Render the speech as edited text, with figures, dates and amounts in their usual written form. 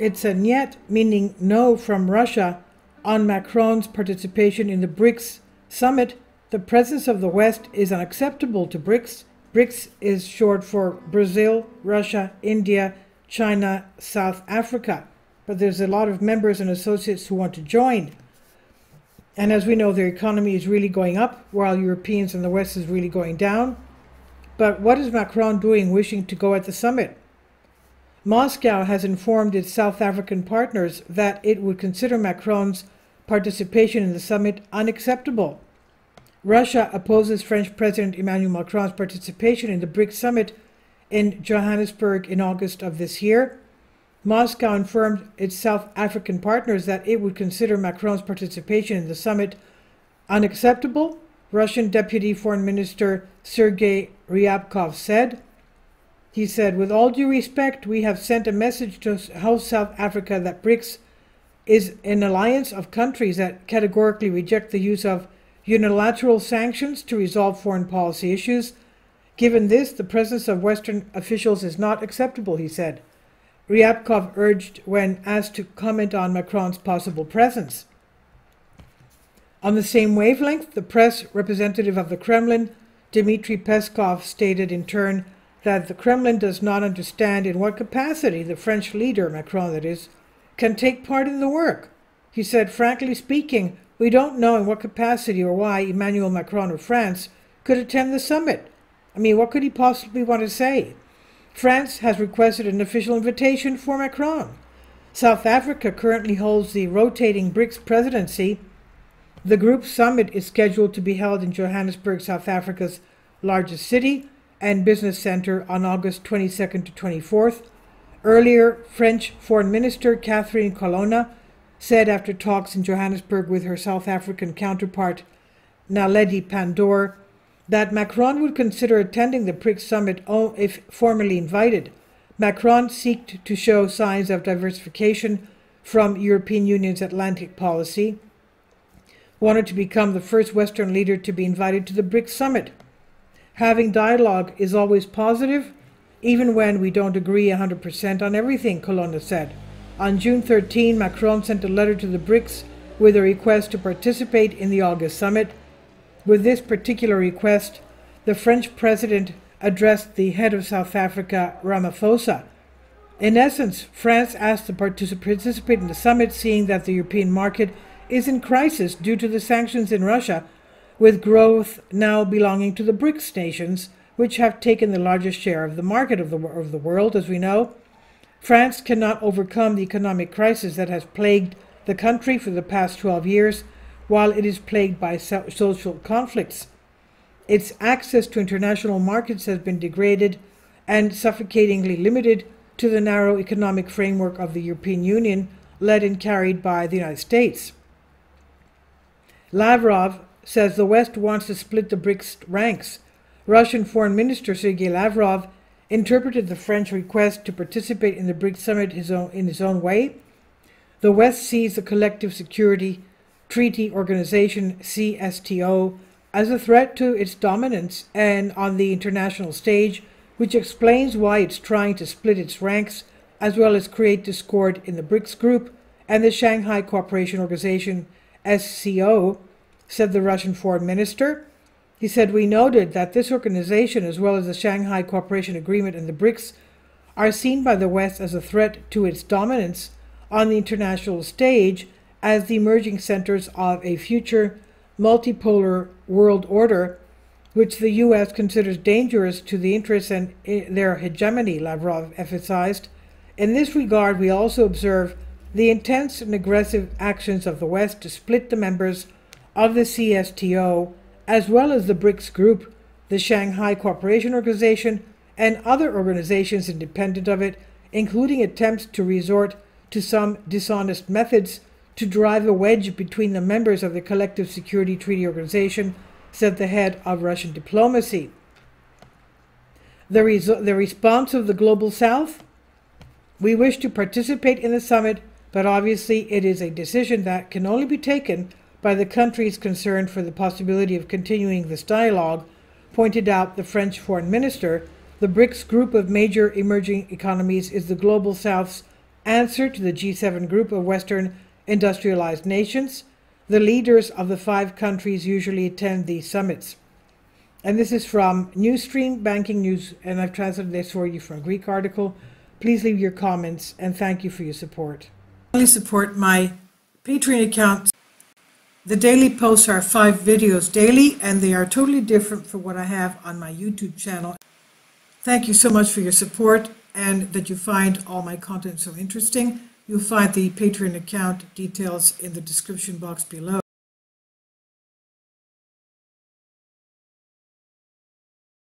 it's a NIET, meaning no from Russia, on Macron's participation in the BRICS summit. The presence of the West is unacceptable to BRICS. BRICS is short for Brazil, Russia, India, China, South Africa. But there's a lot of members and associates who want to join. And as we know, their economy is really going up, while Europeans and the West is really going down. But what is Macron doing wishing to go at the summit? Moscow has informed its South African partners that it would consider Macron's participation in the summit unacceptable. Russia opposes French President Emmanuel Macron's participation in the BRICS summit in Johannesburg in August of this year. Moscow informed its South African partners that it would consider Macron's participation in the summit unacceptable. Russian Deputy Foreign Minister Sergei Ryabkov said. He said, "With all due respect, we have sent a message to South Africa that BRICS is an alliance of countries that categorically reject the use of unilateral sanctions to resolve foreign policy issues. Given this, the presence of Western officials is not acceptable," he said. Ryabkov urged when asked to comment on Macron's possible presence. On the same wavelength, the press representative of the Kremlin, Dmitry Peskov, stated in turn that the Kremlin does not understand in what capacity the French leader, Macron that is, can take part in the work. He said, "Frankly speaking, we don't know in what capacity or why Emmanuel Macron of France could attend the summit. I mean, what could he possibly want to say? France has requested an official invitation for Macron. South Africa currently holds the rotating BRICS presidency. The group summit is scheduled to be held in Johannesburg, South Africa's largest city and business center, on August 22nd to 24th. Earlier, French Foreign Minister Catherine Colonna said after talks in Johannesburg with her South African counterpart Naledi Pandor that Macron would consider attending the BRICS summit if formally invited. Macron sought to show signs of diversification from European Union's Atlantic policy, wanted to become the first Western leader to be invited to the BRICS summit. Having dialogue is always positive, even when we don't agree 100% on everything, Colonna said. On June 13, Macron sent a letter to the BRICS with a request to participate in the August summit. With this particular request, the French president addressed the head of South Africa, Ramaphosa. In essence, France asked to participate in the summit, seeing that the European market is in crisis due to the sanctions in Russia, with growth now belonging to the BRICS nations, which have taken the largest share of the market of the world, as we know. France cannot overcome the economic crisis that has plagued the country for the past 12 years, while it is plagued by social conflicts. Its access to international markets has been degraded and suffocatingly limited to the narrow economic framework of the European Union, led and carried by the United States. Lavrov says the West wants to split the BRICS ranks. Russian Foreign Minister Sergei Lavrov interpreted the French request to participate in the BRICS summit in his own way. The West sees the Collective Security Treaty Organization, CSTO, as a threat to its dominance and on the international stage, which explains why it's trying to split its ranks, as well as create discord in the BRICS group and the Shanghai Cooperation Organization, SCO, said the Russian Foreign Minister. He said, "We noted that this organization, as well as the Shanghai Cooperation Agreement and the BRICS, are seen by the West as a threat to its dominance on the international stage as the emerging centers of a future multipolar world order, which the U.S. considers dangerous to the interests and their hegemony," Lavrov emphasized. "In this regard, we also observe the intense and aggressive actions of the West to split the members of the CSTO, as well as the BRICS group, the Shanghai Cooperation Organization, and other organizations independent of it, including attempts to resort to some dishonest methods to drive a wedge between the members of the Collective Security Treaty Organization," said the head of Russian diplomacy. The response of the Global South? "We wish to participate in the summit, but obviously it is a decision that can only be taken by the countries concerned for the possibility of continuing this dialogue," pointed out the French Foreign Minister. The BRICS group of major emerging economies is the Global South's answer to the G7 group of Western industrialized nations. The leaders of the 5 countries usually attend these summits. And this is from Newsstream Banking News, and I've translated this for you from a Greek article. Please leave your comments, and thank you for your support. Please support my Patreon account. The daily posts are 5 videos daily, and they are totally different from what I have on my YouTube channel. Thank you so much for your support, and that you find all my content so interesting. You'll find the Patreon account details in the description box below.